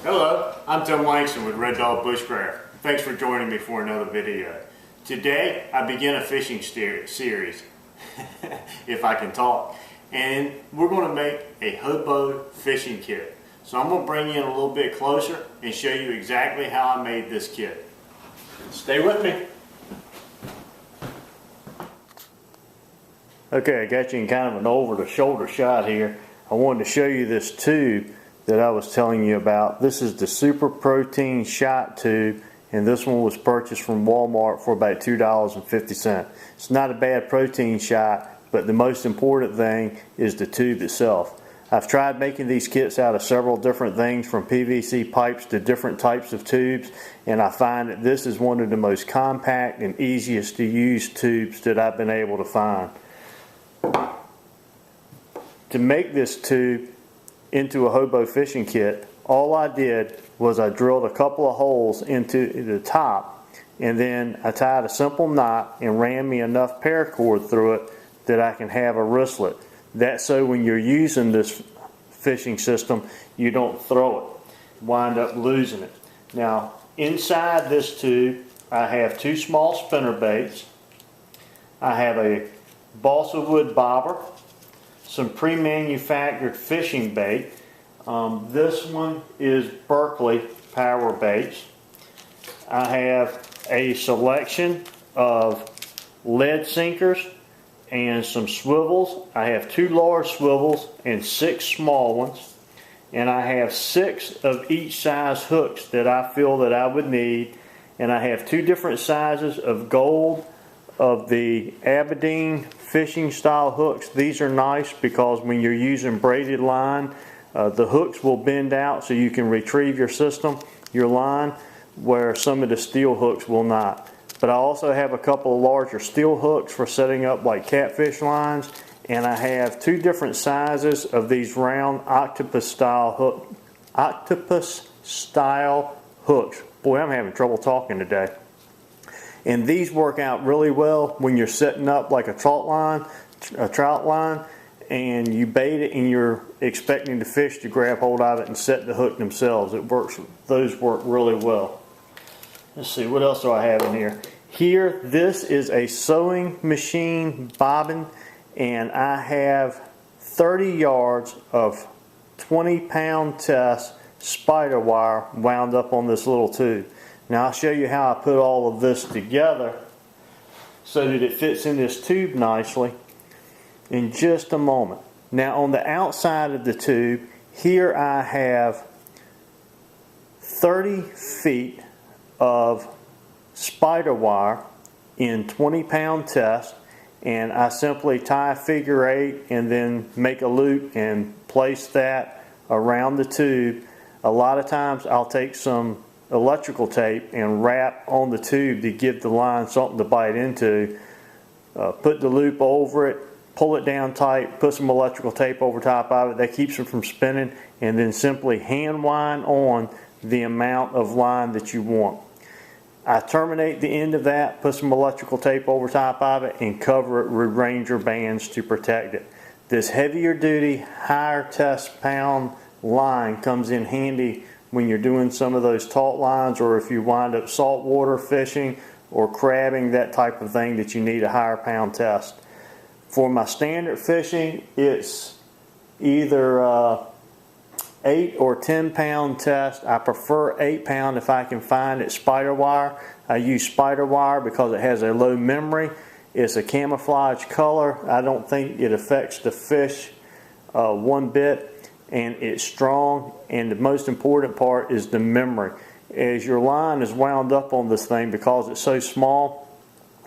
Hello, I'm Tim Langston with Red Dog Bushcraft. Thanks for joining me for another video. Today I begin a fishing series, if I can talk, and we're going to make a Hobo fishing kit. So I'm going to bring you in a little bit closer and show you exactly how I made this kit. Stay with me. Okay, I got you in kind of an over-the-shoulder shot here. I wanted to show you this tube that I was telling you about. This is the Super Protein Shot Tube, and this one was purchased from Walmart for about $2.50. It's not a bad protein shot, but the most important thing is the tube itself. I've tried making these kits out of several different things, from PVC pipes to different types of tubes, and I find that this is one of the most compact and easiest to use tubes that I've been able to find. To make this tube into a Hobo fishing kit, all I did was I drilled a couple of holes into the top, and then I tied a simple knot and ran me enough paracord through it that I can have a wristlet. That's so when you're using this fishing system, you don't throw it, wind up losing it. Now, inside this tube, I have two small spinner baits. I have a balsa wood bobber, some pre-manufactured fishing bait. This one is Berkeley power baits. I have a selection of lead sinkers and some swivels. I have 2 large swivels and 6 small ones, and I have 6 of each size hooks that I feel that I would need, and I have 2 different sizes of gold of the Aberdeen fishing style hooks. These are nice because when you're using braided line, the hooks will bend out so you can retrieve your line, where some of the steel hooks will not. But I also have a couple of larger steel hooks for setting up like catfish lines, and I have 2 different sizes of these round octopus style hooks. Boy, I'm having trouble talking today. And these work out really well when you're setting up like a trout line, and you bait it and you're expecting the fish to grab hold of it and set the hook themselves. Those work really well. Let's see, what else do I have in here? Here, this is a sewing machine bobbin, and I have 30 yards of 20-pound test spider wire wound up on this little tube. Now I'll show you how I put all of this together so that it fits in this tube nicely in just a moment. Now on the outside of the tube, here I have 30 feet of spider wire in 20-pound test, and I simply tie a figure 8 and then make a loop and place that around the tube. A lot of times I'll take some electrical tape and wrap on the tube to give the line something to bite into. Put the loop over it, pull it down tight, put some electrical tape over top of it. That keeps it from spinning, and then simply hand wind on the amount of line that you want. I terminate the end of that, put some electrical tape over top of it, and cover it with Ranger bands to protect it. This heavier duty, higher test pound line comes in handy when you're doing some of those taut lines, or if you wind up saltwater fishing or crabbing, that type of thing that you need a higher pound test. For my standard fishing, it's either 8 or 10 pound test. I prefer 8 pound if I can find it. Spider wire. I use spider wire because it has a low memory. It's a camouflage color. I don't think it affects the fish one bit. And it's strong, and the most important part is the memory. As your line is wound up on this thing, because it's so small,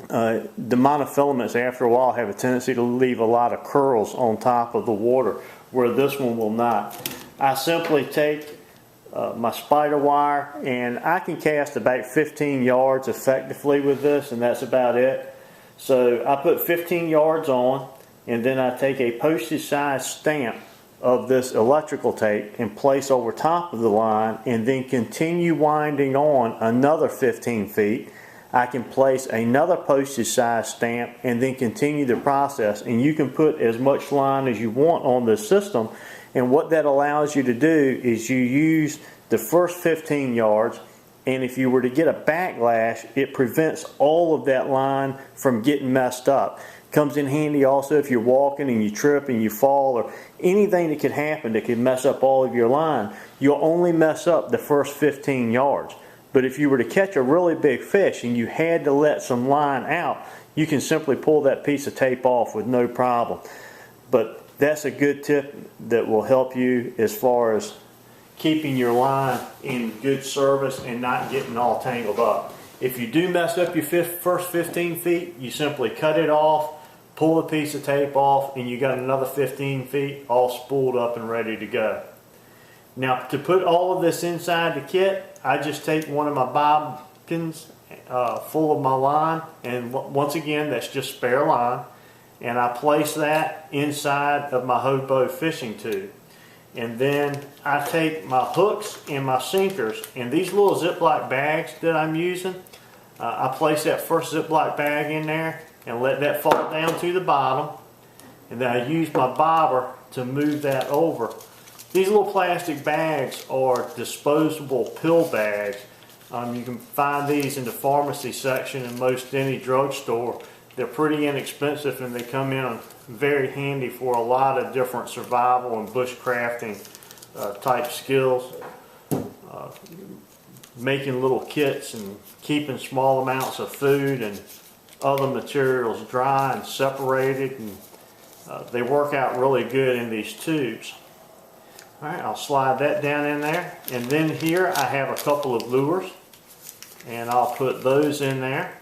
the monofilaments after a while have a tendency to leave a lot of curls on top of the water, where this one will not. I simply take my spider wire, and I can cast about 15 yards effectively with this, and that's about it. So I put 15 yards on, and then I take a postage size stamp of this electrical tape and place over top of the line, and then continue winding on another 15 feet. I can place another postage size stamp and then continue the process, and you can put as much line as you want on this system, And what that allows you to do is you use the first 15 yards, and if you were to get a backlash, it prevents all of that line from getting messed up. Comes in handy also if you're walking and you trip and you fall, or anything that could happen that could mess up all of your line. You'll only mess up the first 15 yards. But if you were to catch a really big fish and you had to let some line out, you can simply pull that piece of tape off with no problem. But that's a good tip that will help you as far as keeping your line in good service and not getting all tangled up. If you do mess up your first 15 feet, you simply cut it off, pull a piece of tape off, and you got another 15 feet all spooled up and ready to go. Now, to put all of this inside the kit, I just take one of my bobbins full of my line, and once again, that's just spare line, and I place that inside of my Hobo fishing tube. And then I take my hooks and my sinkers, and these little Ziploc bags that I'm using, I place that first Ziploc bag in there and let that fall down to the bottom, and then I use my bobber to move that over. These little plastic bags are disposable pill bags. You can find these in the pharmacy section in most any drugstore. They're pretty inexpensive, and they come in very handy for a lot of different survival and bushcrafting type skills. Making little kits and keeping small amounts of food and other materials dry and separated, and they work out really good in these tubes. Alright, I'll slide that down in there, and then here I have a couple of lures, and I'll put those in there.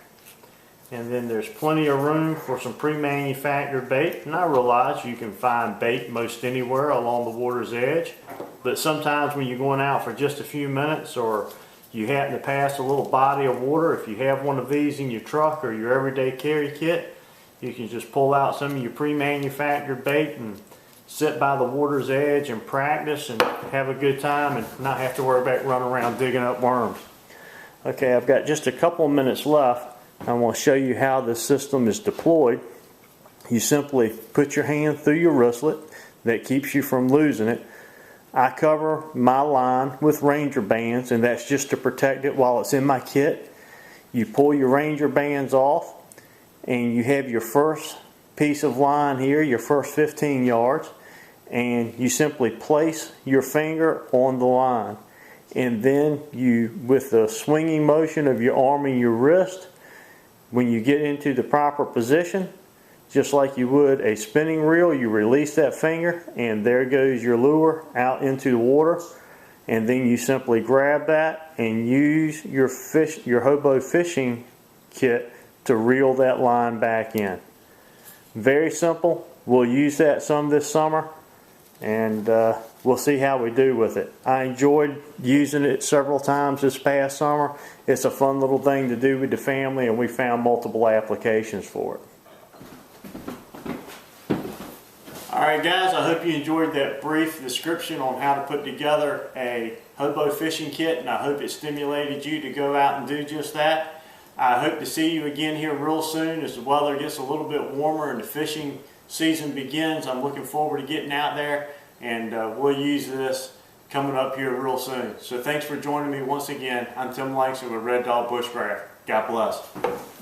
And then there's plenty of room for some pre-manufactured bait. And I realize you can find bait most anywhere along the water's edge. But sometimes when you're going out for just a few minutes, or you happen to pass a little body of water, if you have one of these in your truck or your everyday carry kit, you can just pull out some of your pre-manufactured bait and sit by the water's edge and practice and have a good time and not have to worry about running around digging up worms. Okay, I've got just a couple of minutes left. I want to show you how this system is deployed. You simply put your hand through your wristlet. That keeps you from losing it. I cover my line with Ranger bands, and that's just to protect it while it's in my kit. You pull your Ranger bands off, and you have your first piece of line here, your first 15 yards, and you simply place your finger on the line. And then you, with the swinging motion of your arm and your wrist, when you get into the proper position, just like you would a spinning reel, you release that finger, and there goes your lure out into the water. And then you simply grab that and use your Hobo fishing kit to reel that line back in. Very simple. We'll use that some this summer, and we'll see how we do with it. I enjoyed using it several times this past summer. It's a fun little thing to do with the family, and we found multiple applications for it. Alright guys, I hope you enjoyed that brief description on how to put together a Hobo fishing kit, and I hope it stimulated you to go out and do just that. I hope to see you again here real soon as the weather gets a little bit warmer and the fishing season begins. I'm looking forward to getting out there, and we'll use this coming up here real soon. So thanks for joining me once again. I'm Tim Langston with Red Dog Bushcraft. God bless.